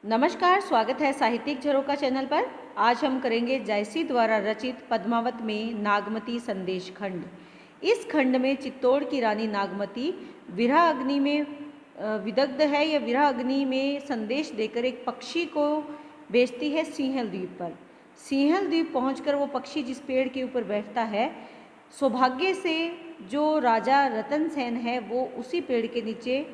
नमस्कार, स्वागत है साहित्यिक झरोका चैनल पर। आज हम करेंगे जायसी द्वारा रचित पद्मावत में नागमती संदेश खंड। इस खंड में चित्तौड़ की रानी नागमती विरह अग्नि में विदग्ध है या विरह अग्नि में संदेश देकर एक पक्षी को भेजती है सिंहल द्वीप पर। सिंहल द्वीप पहुंचकर वो पक्षी जिस पेड़ के ऊपर बैठता है, सौभाग्य से जो राजा रतन सेन है वो उसी पेड़ के नीचे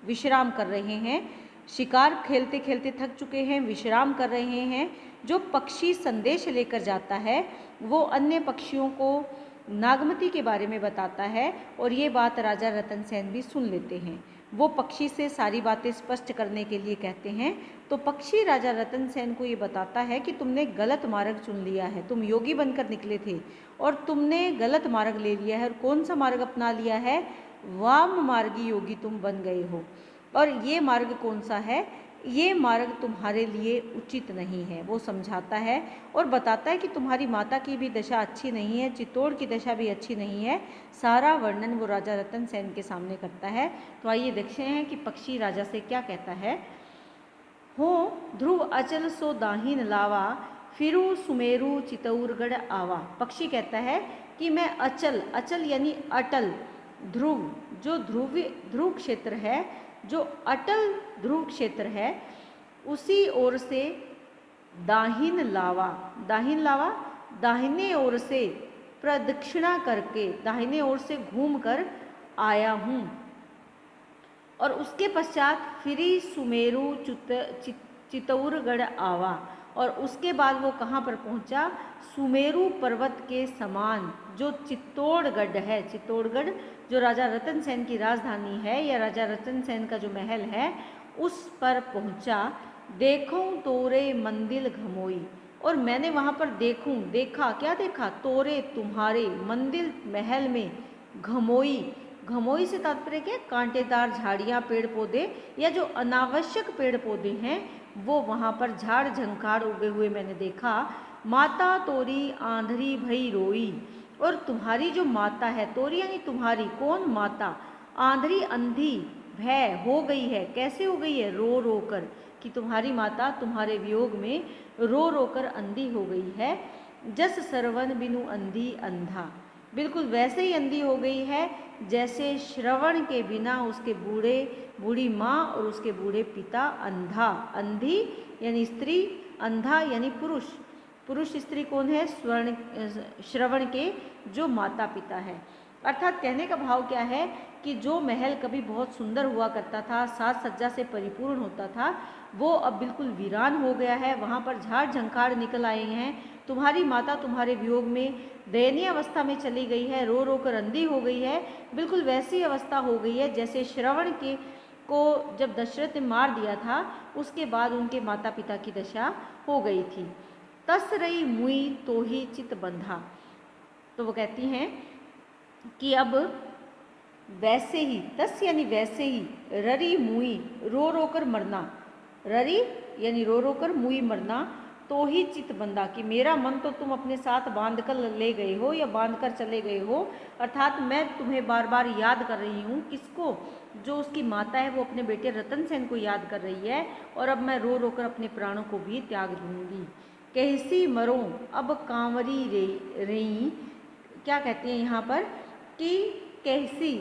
विश्राम कर रहे हैं। शिकार खेलते खेलते थक चुके हैं, विश्राम कर रहे हैं। जो पक्षी संदेश लेकर जाता है वो अन्य पक्षियों को नागमती के बारे में बताता है और ये बात राजा रतन सेन भी सुन लेते हैं। वो पक्षी से सारी बातें स्पष्ट करने के लिए कहते हैं। तो पक्षी राजा रतन सेन को ये बताता है कि तुमने गलत मार्ग चुन लिया है, तुम योगी बनकर निकले थे और तुमने गलत मार्ग ले लिया है। और कौन सा मार्ग अपना लिया है? वाम मार्गी योगी तुम बन गए हो। और ये मार्ग कौन सा है? ये मार्ग तुम्हारे लिए उचित नहीं है, वो समझाता है और बताता है कि तुम्हारी माता की भी दशा अच्छी नहीं है, चित्तौड़ की दशा भी अच्छी नहीं है। सारा वर्णन वो राजा रतन सेन के सामने करता है। तो आइए देखते हैं कि पक्षी राजा से क्या कहता है। हो ध्रुव अचल सो दाहिन लावा, फिरू सुमेरु चितौरगढ़ आवा। पक्षी कहता है कि मैं अचल, अचल यानी अटल, ध्रुव जो ध्रुव क्षेत्र है, जो अटल ध्रुव क्षेत्र है, उसी ओर से दाहिन लावा, दाहिन लावा दाहिने ओर से प्रदक्षिणा करके, दाहिने ओर से घूमकर आया हूँ। और उसके पश्चात फिरी सुमेरु चितौरगढ़ आवा। और उसके बाद वो कहाँ पर पहुँचा? सुमेरु पर्वत के समान जो चित्तौड़गढ़ है, चित्तौड़गढ़ जो राजा रतन सेन की राजधानी है या राजा रतन सेन का जो महल है, उस पर पहुँचा। देखूं तोरे मंदिल घमोई, और मैंने वहाँ पर देखा, क्या देखा? तोरे तुम्हारे, मंदिल महल में, घमोई, घमोई से तात्पर्य क्या? कांटेदार झाड़ियाँ, पेड़ पौधे या जो अनावश्यक पेड़ पौधे हैं वो वहाँ पर झाड़ झंखाड़ उगे हुए मैंने देखा। माता तोरी आंधरी भई रोई, और तुम्हारी जो माता है, तोरी यानी तुम्हारी, कौन? माता। आंधरी अंधी भय हो गई है। कैसे हो गई है? रो रो कर, कि तुम्हारी माता तुम्हारे वियोग में रो रो कर अंधी हो गई है। जस सरवन बिनु अंधी अंधा, बिल्कुल वैसे ही अंधी हो गई है जैसे श्रवण के बिना उसके बूढ़ी माँ और उसके बूढ़े पिता अंधा। अंधी यानी स्त्री, अंधा यानी पुरुष। पुरुष स्त्री कौन है? श्रवण के जो माता पिता है। अर्थात कहने का भाव क्या है कि जो महल कभी बहुत सुंदर हुआ करता था, साज सज्जा से परिपूर्ण होता था, वो अब बिल्कुल वीरान हो गया है। वहाँ पर झाड़ झंखाड़ निकल आए हैं। तुम्हारी माता तुम्हारे वियोग में दयनीय अवस्था में चली गई है, रो रो कर अंधी हो गई है। बिल्कुल वैसी अवस्था हो गई है जैसे श्रवण के को जब दशरथ ने मार दिया था, उसके बाद उनके माता पिता की दशा हो गई थी। तस रही मुई तो ही चित बंधा, तो वो कहती हैं कि अब वैसे ही, तस यानी वैसे ही, ररी मुई रो रो कर मरना, ररी यानी रो रो कर, मुई मरना, तो ही चित बंधा, कि मेरा मन तो तुम अपने साथ बांध कर ले गए हो या बांध कर चले गए हो। अर्थात मैं तुम्हें बार बार याद कर रही हूँ। किसको? जो उसकी माता है वो अपने बेटे रतन सेन को याद कर रही है, और अब मैं रो रो कर अपने प्राणों को भी त्याग दूंगी। कैसी मरो अब कांवरी रही, क्या कहती हैं यहाँ पर कि कैसी,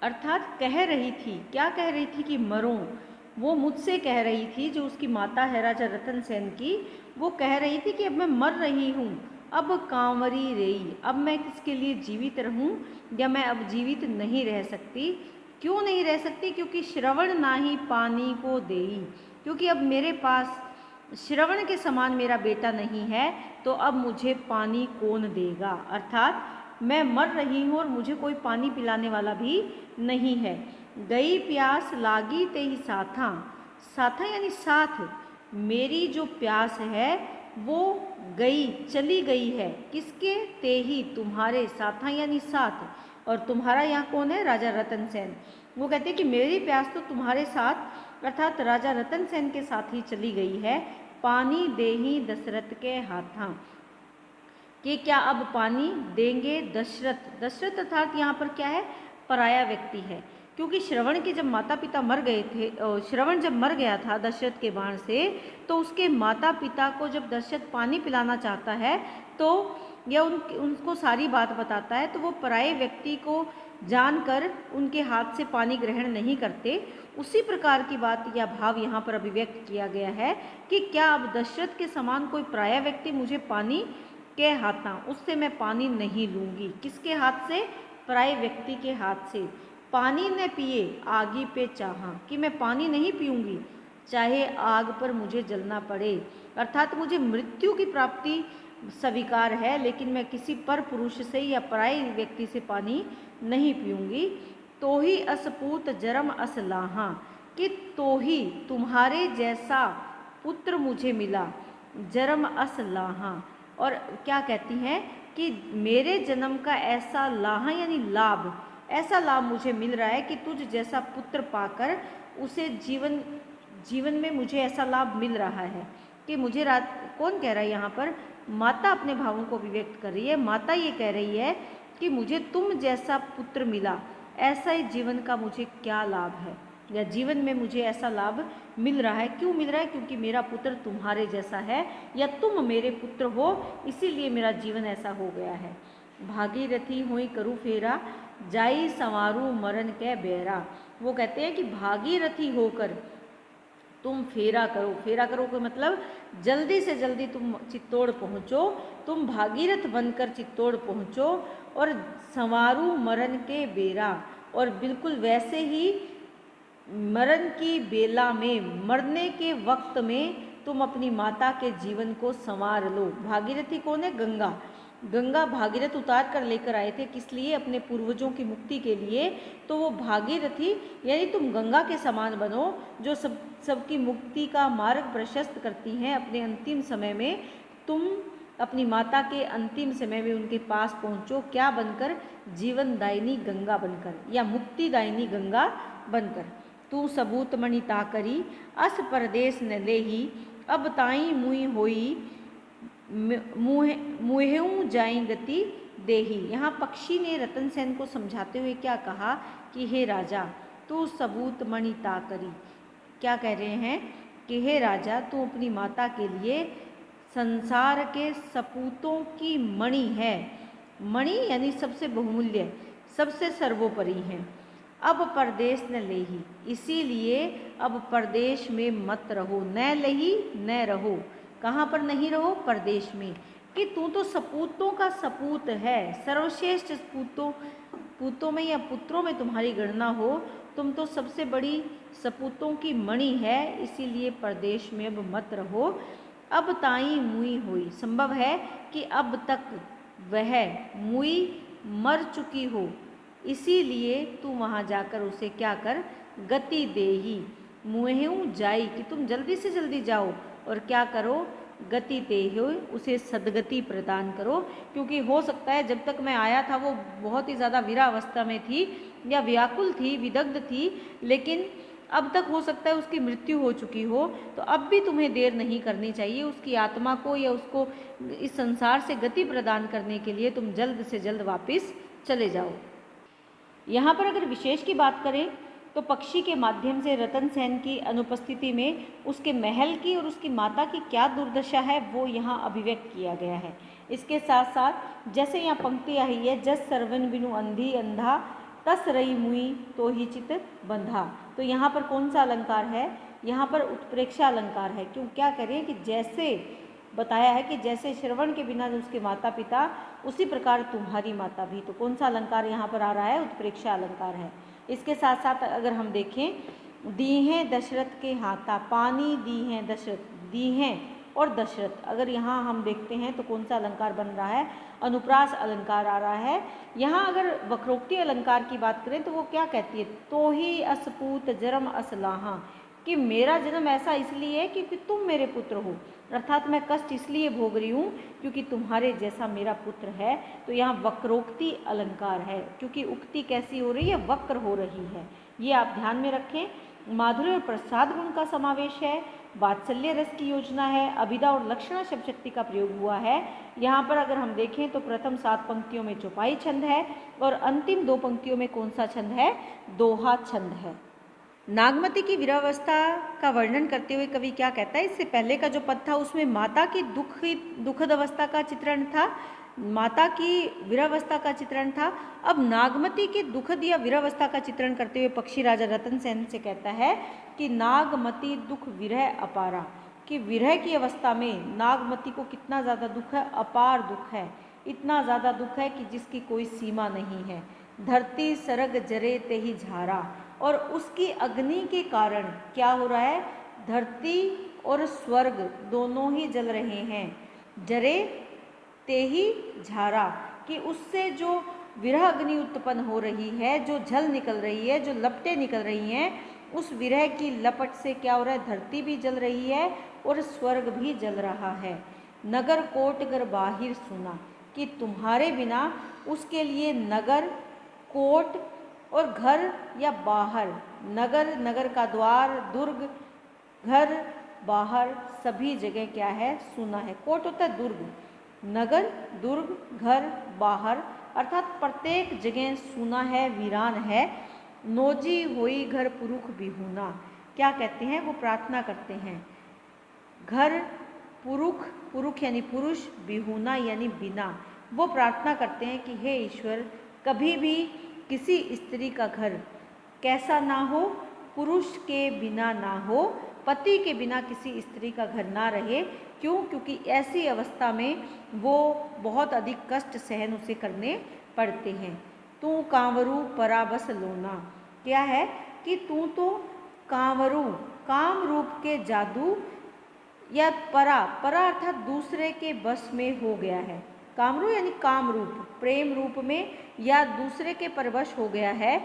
अर्थात कह रही थी, क्या कह रही थी? कि मरो, वो मुझसे कह रही थी, जो उसकी माता है राजा रतन सेन की, वो कह रही थी कि अब मैं मर रही हूँ, अब कांवरी रही, अब मैं किसके लिए जीवित रहूँ, या मैं अब जीवित नहीं रह सकती। क्यों नहीं रह सकती? क्योंकि श्रवण ना ही पानी को देई, क्योंकि अब मेरे पास श्रवण के समान मेरा बेटा नहीं है, तो अब मुझे पानी कौन देगा? अर्थात मैं मर रही हूँ और मुझे कोई पानी पिलाने वाला भी नहीं है। गई प्यास लागी ते ही साथा, साथा यानी साथ, मेरी जो प्यास है वो गई, चली गई है। किसके? ते ही, तुम्हारे, साथा यानी साथ। और तुम्हारा यहाँ कौन है? राजा रतन सेन। वो कहते हैं कि मेरी प्यास तो तुम्हारे साथ, अर्थात राजा रतन सेन के साथ ही चली गई है। पानी देही दशरथ के हाथा, कि क्या अब पानी देंगे दशरथ? दशरथ अर्थात यहाँ पर क्या है? पराया व्यक्ति है। क्योंकि श्रवण के जब माता पिता मर गए थे, श्रवण जब मर गया था दशरथ के बाण से, तो उसके माता पिता को जब दशरथ पानी पिलाना चाहता है तो या उनको सारी बात बताता है, तो वो पराये व्यक्ति को जानकर उनके हाथ से पानी ग्रहण नहीं करते। उसी प्रकार की बात या भाव यहाँ पर अभिव्यक्त किया गया है कि क्या अब दशरथ के समान कोई पराया व्यक्ति मुझे पानी के हाथा, उससे मैं पानी नहीं लूँगी। किसके हाथ से? पराये व्यक्ति के हाथ से। पानी न पिए आगी पे चाहा, कि मैं पानी नहीं पीऊँगी चाहे आग पर मुझे जलना पड़े। अर्थात मुझे मृत्यु की प्राप्ति स्वीकार है, लेकिन मैं किसी पर पुरुष से या पराये व्यक्ति से पानी नहीं पीऊँगी। तो ही असपूत जरम असलाहा, कि तो ही तुम्हारे जैसा पुत्र मुझे मिला, जरम असलाहा। और क्या कहती हैं कि मेरे जन्म का ऐसा लाहा यानी लाभ, ऐसा लाभ मुझे मिल रहा है कि तुझ जैसा पुत्र पाकर उसे जीवन में मुझे ऐसा लाभ मिल रहा है कि मुझे कौन कह रहा है यहाँ पर? माता अपने भावों को अभिव्यक्त कर रही है। माता ये कह रही है कि मुझे तुम जैसा पुत्र मिला, ऐसा ही जीवन का मुझे क्या लाभ है, या जीवन में मुझे ऐसा लाभ मिल रहा है। क्यों मिल रहा है? क्योंकि मेरा पुत्र तुम्हारे जैसा है, या तुम मेरे पुत्र हो, इसीलिए मेरा जीवन ऐसा हो गया है। भागीरथी हुई करूँ फेरा, जाई संवारू मरण के बेरा। वो कहते हैं कि भागीरथी होकर तुम फेरा करो। फेरा करो का मतलब जल्दी से जल्दी तुम चित्तौड़ पहुँचो, तुम भागीरथ बनकर चित्तौड़ पहुँचो और संवारू मरण के बेरा, और बिल्कुल वैसे ही मरण की बेला में, मरने के वक्त में तुम अपनी माता के जीवन को संवार लो। भागीरथी कौन है? गंगा। गंगा भागीरथ उतार कर लेकर आए थे, किस लिए? अपने पूर्वजों की मुक्ति के लिए। तो वो भागीरथी यानी तुम गंगा के समान बनो, जो सबकी मुक्ति का मार्ग प्रशस्त करती हैं। अपने अंतिम समय में तुम अपनी माता के अंतिम समय में उनके पास पहुँचो। क्या बनकर? जीवनदायिनी गंगा बनकर, या मुक्तिदायिनी गंगा बनकर। तू सबूत मणि ताकरी, अस परदेश न लेही, अब ताई मुई होई, मुहेऊ जाई गति देही। यहाँ पक्षी ने रतन सेन को समझाते हुए क्या कहा कि हे राजा, तू सबूत मणि ताकरी। क्या कह रहे हैं कि हे राजा, तू अपनी माता के लिए संसार के सपूतों की मणि है। मणि यानी सबसे बहुमूल्य, सबसे सर्वोपरि है। अब परदेश न लेही, इसीलिए अब परदेश में मत रहो। न लेही, न रहो। कहाँ पर नहीं रहो? परदेश में। कि तू तो सपूतों का सपूत है, सर्वश्रेष्ठ पूतों में या पुत्रों में तुम्हारी गणना हो, तुम तो सबसे बड़ी सपूतों की मणि है, इसीलिए परदेश में अब मत रहो। अब ताई मुई हुई, संभव है कि अब तक वह मुई मर चुकी हो, इसीलिए तू वहाँ जाकर उसे क्या कर? गति दे ही। मुहेऊ जाई, कि तुम जल्दी से जल्दी जाओ और क्या करो? गति दे हो, उसे सदगति प्रदान करो। क्योंकि हो सकता है जब तक मैं आया था वो बहुत ही ज़्यादा विरावस्था में थी, या व्याकुल थी, विदग्ध थी, लेकिन अब तक हो सकता है उसकी मृत्यु हो चुकी हो। तो अब भी तुम्हें देर नहीं करनी चाहिए। उसकी आत्मा को या उसको इस संसार से गति प्रदान करने के लिए तुम जल्द से जल्द वापस चले जाओ। यहाँ पर अगर विशेष की बात करें तो पक्षी के माध्यम से रतन सेन की अनुपस्थिति में उसके महल की और उसकी माता की क्या दुर्दशा है वो यहाँ अभिव्यक्त किया गया है। इसके साथ साथ जैसे यहाँ पंक्ति आई है, जस सर्वन बिनु अंधी अंधा, तस रई मुई तो ही चित बंधा। तो यहाँ पर कौन सा अलंकार है? यहाँ पर उत्प्रेक्षा अलंकार है। क्यों? क्या करें कि जैसे बताया है कि जैसे श्रवण के बिना उसके माता पिता, उसी प्रकार तुम्हारी माता भी। तो कौन सा अलंकार यहाँ पर आ रहा है? उत्प्रेक्षा अलंकार है। इसके साथ साथ अगर हम देखें, दी हैं दशरथ के हाथा, पानी दी हैं दशरथ, दी हैं और दशरथ, अगर यहाँ हम देखते हैं तो कौन सा अलंकार बन रहा है? अनुप्रास अलंकार आ रहा है। यहाँ अगर वक्रोक्ति अलंकार की बात करें तो वो क्या कहती है? तो ही असपूत जरम असलाहा, कि मेरा जन्म ऐसा इसलिए है क्योंकि तुम मेरे पुत्र हो, अर्थात मैं कष्ट इसलिए भोग रही हूँ क्योंकि तुम्हारे जैसा मेरा पुत्र है। तो यहाँ वक्रोक्ति अलंकार है, क्योंकि उक्ति कैसी हो रही है? वक्र हो रही है। ये आप ध्यान में रखें माधुर्य और प्रसाद गुण का समावेश है, वात्सल्य रस की योजना है, अभिधा और लक्षणा शब्द शक्ति का प्रयोग हुआ है। यहाँ पर अगर हम देखें तो प्रथम 7 पंक्तियों में चौपाई छंद है और अंतिम 2 पंक्तियों में कौन सा छंद है? दोहा छंद है। नागमती की वीरावस्था का वर्णन करते हुए कवि क्या कहता है? इससे पहले का जो पद था उसमें माता की दुखद अवस्था का चित्रण था, माता की वीरावस्था का चित्रण था। अब नागमती के दुखद या वीरावस्था का चित्रण करते हुए पक्षी राजा रतन सेन से कहता है कि नागमती दुख विरह अपारा, कि विरह की अवस्था में नागमती को कितना ज़्यादा दुख है, अपार दुख है, इतना ज़्यादा दुख है कि जिसकी कोई सीमा नहीं है। धरती सरग जरे ते ही झारा, और उसकी अग्नि के कारण क्या हो रहा है? धरती और स्वर्ग दोनों ही जल रहे हैं। जरे ते ही झारा, कि उससे जो विरह अग्नि उत्पन्न हो रही है, जो जल निकल रही है, जो लपटें निकल रही हैं, उस विरह की लपट से क्या हो रहा है? धरती भी जल रही है और स्वर्ग भी जल रहा है। नगर कोट गर बाहिर सुना, कि तुम्हारे बिना उसके लिए नगर, कोट और घर या बाहर, नगर, नगर का द्वार, दुर्ग, घर, बाहर, सभी जगह क्या है? सुना है। कोट होता है दुर्ग, नगर, दुर्ग, घर, बाहर, अर्थात प्रत्येक जगह सुना है, वीरान है। नोजी होई घर पुरुख बिहुना, क्या कहते हैं? वो प्रार्थना करते हैं। घर पुरुख, पुरुख यानी पुरुष, बिहुना यानी बिना, वो प्रार्थना करते हैं कि हे ईश्वर, कभी भी किसी स्त्री का घर कैसा ना हो? पुरुष के बिना ना हो, पति के बिना किसी स्त्री का घर ना रहे। क्यों? क्योंकि ऐसी अवस्था में वो बहुत अधिक कष्ट सहन उसे करने पड़ते हैं। तू कांवरू पराबस लोना, क्या है? कि तू तो कांवरू, काम रूप के जादू या परा, परा अर्थात दूसरे के बस में हो गया है। कामरू यानी काम रूप, प्रेम रूप में या दूसरे के परवश हो गया है।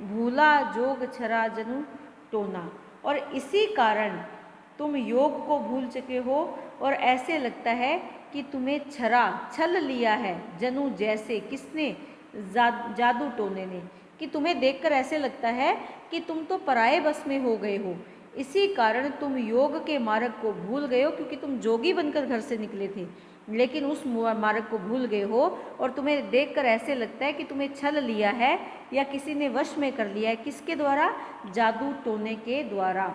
भूला जोग छरा जनु टोना, और इसी कारण तुम योग को भूल चुके हो और ऐसे लगता है कि तुम्हें छल लिया है। जनु जैसे, किसने? जादू टोने ने, कि तुम्हें देखकर ऐसे लगता है कि तुम तो पराये बस में हो गए हो। इसी कारण तुम योग के मार्ग को भूल गए हो, क्योंकि तुम जोगी बनकर घर से निकले थे, लेकिन उस मार्ग को भूल गए हो और तुम्हें देखकर ऐसे लगता है कि तुम्हें छल लिया है या किसी ने वश में कर लिया है। किसके द्वारा? जादू टोने के द्वारा।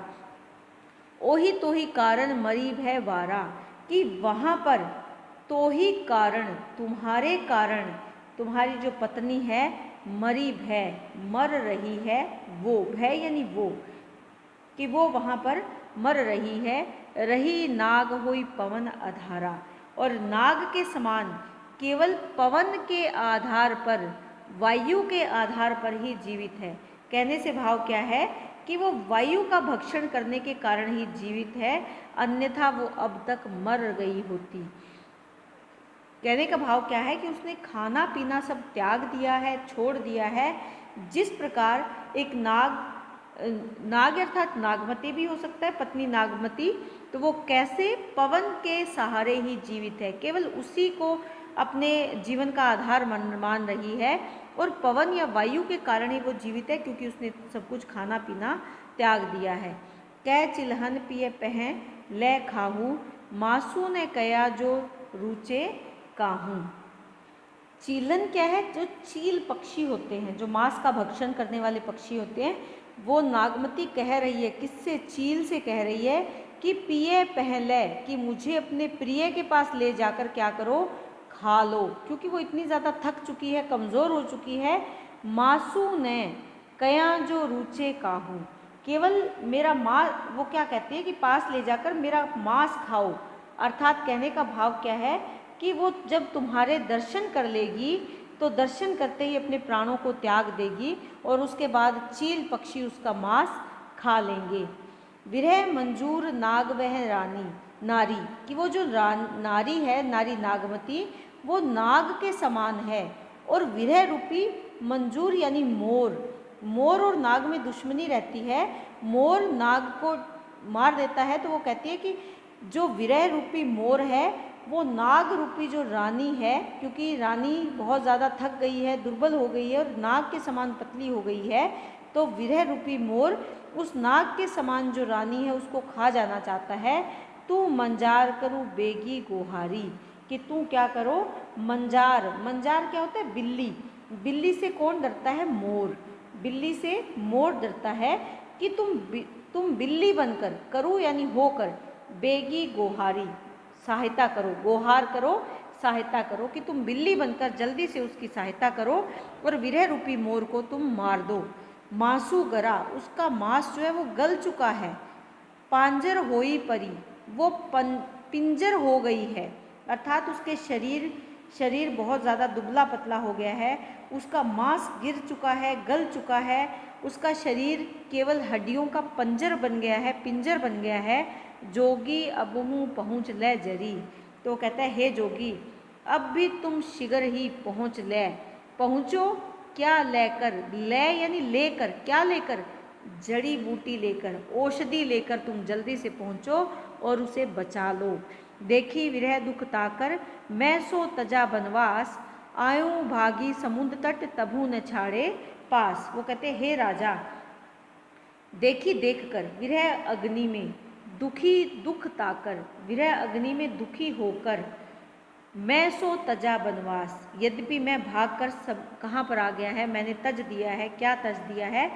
ओही तो ही कारण मरी भय वारा, कि वहाँ पर तो ही कारण, तुम्हारे कारण, तुम्हारी जो पत्नी है मरी भय, मर रही है, वो भय यानी वो, कि वो वहाँ पर मर रही है। रही नाग हुई पवन आधारा, और नाग के समान केवल पवन के आधार पर, वायु के आधार पर ही जीवित है। कहने से भाव क्या है? कि वो वायु का भक्षण करने के कारण ही जीवित है, अन्यथा वो अब तक मर गई होती। कहने का भाव क्या है? कि उसने खाना पीना सब त्याग दिया है, छोड़ दिया है। जिस प्रकार एक नाग अर्थात नागमती भी हो सकता है, पत्नी नागमती, तो वो कैसे पवन के सहारे ही जीवित है, केवल उसी को अपने जीवन का आधार मान रही है, और पवन या वायु के कारण ही वो जीवित है, क्योंकि उसने सब कुछ खाना पीना त्याग दिया है। कै चिलहन पिए पह ले खाहू, मासू ने कया जो रुचे काहू। चीलन क्या है? जो चील पक्षी होते हैं, जो मांस का भक्षण करने वाले पक्षी होते हैं, वो नागमती कह रही है, किससे? चील से कह रही है कि पिए पहले, कि मुझे अपने प्रिय के पास ले जाकर क्या करो? खा लो, क्योंकि वो इतनी ज़्यादा थक चुकी है, कमज़ोर हो चुकी है। मासू ने कया जो रुचे काहू, केवल मेरा वो क्या कहती है कि पास ले जाकर मेरा मांस खाओ। अर्थात कहने का भाव क्या है? कि वो जब तुम्हारे दर्शन कर लेगी तो दर्शन करते ही अपने प्राणों को त्याग देगी, और उसके बाद चील पक्षी उसका मांस खा लेंगे। विरह मंजूर नाग वह रानी, नारी, कि वो जो नारी है, नारी नागमती, वो नाग के समान है। और विरह रूपी मंजूर यानी मोर, मोर और नाग में दुश्मनी रहती है। मोर नाग को मार देता है, तो वो कहती है कि जो विरह रूपी मोर है वो नाग रूपी जो रानी है, क्योंकि रानी बहुत ज़्यादा थक गई है, दुर्बल हो गई है और नाग के समान पतली हो गई है, तो विरह रूपी मोर उस नाग के समान जो रानी है उसको खा जाना चाहता है। तू मंजार करू बेगी गोहारी, कि तू क्या करो, मंजार, मंजार क्या होता है, बिल्ली, बिल्ली से कौन डरता है, मोर, बिल्ली से मोर डरता है कि तुम बिल्ली बनकर, करूँ यानी होकर, बेगी गोहारी, सहायता करो, गोहार करो, सहायता करो, कि तुम बिल्ली बनकर जल्दी से उसकी सहायता करो और विरह रूपी मोर को तुम मार दो। मांसू गरा, उसका मांस जो है वो गल चुका है। पांजर होई परी, वो पिंजर हो गई है, अर्थात उसके शरीर बहुत ज़्यादा दुबला पतला हो गया है, उसका मांस गिर चुका है, गल चुका है, उसका शरीर केवल हड्डियों का पंजर बन गया है, पिंजर बन गया है। जोगी अब हूँ पहुँच ले जरी, तो कहता है हे जोगी अब भी तुम शीघ्र ही पहुँच ले, पहुँचो, क्या लेकर, ले यानी लेकर, क्या लेकर, जड़ी बूटी लेकर, औषधि लेकर तुम जल्दी से पहुँचो और उसे बचा लो। देखी विरह दुख ताकर, मैं सो तजा बनवास, आयूं भागी समुद्र तट तभू न छाड़े पास। वो कहते हे राजा, देखी देखकर, विरह अग्नि में दुखी, दुख ताकर, विरह अग्नि में दुखी होकर, मैं सो तजा बनवास, यद्यपि मैं भागकर सब कहाँ पर आ गया है, मैंने तज दिया है, क्या तज दिया है,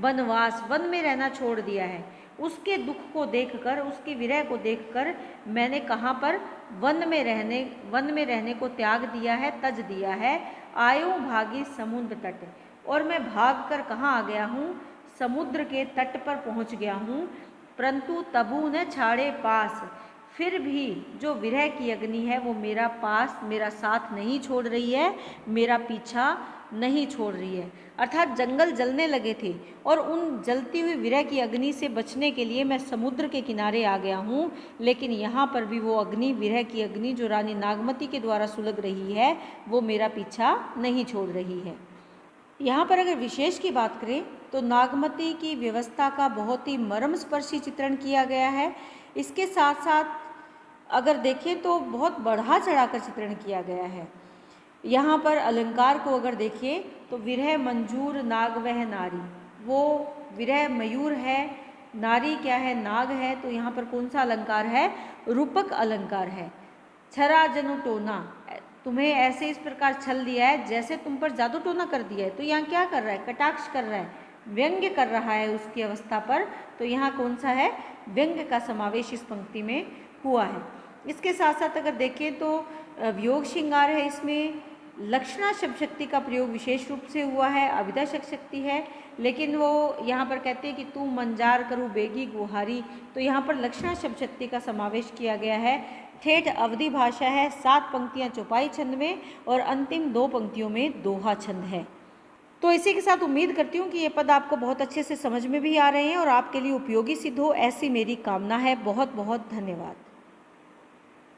बनवास, वन में रहना छोड़ दिया है। उसके दुख को देखकर, उसकी विरह को देखकर मैंने कहाँ पर, वन में रहने को त्याग दिया है, तज दिया है। आयो भागी समुद्र तट, और मैं भागकर कहाँ आ गया हूँ, समुद्र के तट पर पहुँच गया हूँ। परंतु तबू न छाड़े पास, फिर भी जो विरह की अग्नि है वो मेरा पास, मेरा साथ नहीं छोड़ रही है, मेरा पीछा नहीं छोड़ रही है। अर्थात जंगल जलने लगे थे और उन जलती हुई विरह की अग्नि से बचने के लिए मैं समुद्र के किनारे आ गया हूँ, लेकिन यहाँ पर भी वो अग्नि, विरह की अग्नि जो रानी नागमती के द्वारा सुलग रही है, वो मेरा पीछा नहीं छोड़ रही है। यहाँ पर अगर विशेष की बात करें तो नागमती की व्यवस्था का बहुत ही मर्मस्पर्शी चित्रण किया गया है। इसके साथ साथ अगर देखें तो बहुत बढ़ा चढ़ाकर चित्रण किया गया है। यहाँ पर अलंकार को अगर देखें तो विरह मंजूर नाग वह नारी, वो विरह मयूर है, नारी क्या है, नाग है, तो यहाँ पर कौन सा अलंकार है, रूपक अलंकार है। छरा जनु टोना, तुम्हें ऐसे इस प्रकार छल दिया है जैसे तुम पर जादू टोना कर दिया है, तो यहाँ क्या कर रहा है, कटाक्ष कर रहा है, व्यंग्य कर रहा है उसकी अवस्था पर, तो यहाँ कौन सा है, व्यंग्य का समावेश इस पंक्ति में हुआ है। इसके साथ साथ अगर देखें तो वियोग श्रृंगार है, इसमें लक्षणा शब्द शक्ति का प्रयोग विशेष रूप से हुआ है, अभिधा शब्द शक्ति है, लेकिन वो यहाँ पर कहते हैं कि तू मंजार करूँ बेगी गुहारी, तो यहाँ पर लक्षणा शब्द शक्ति का समावेश किया गया है। ठेठ अवधि भाषा है, 7 पंक्तियाँ चौपाई छंद में और अंतिम 2 पंक्तियों में दोहा छंद है। तो इसी के साथ उम्मीद करती हूँ कि ये पद आपको बहुत अच्छे से समझ में भी आ रहे हैं और आपके लिए उपयोगी सिद्ध हो, ऐसी मेरी कामना है। बहुत बहुत धन्यवाद।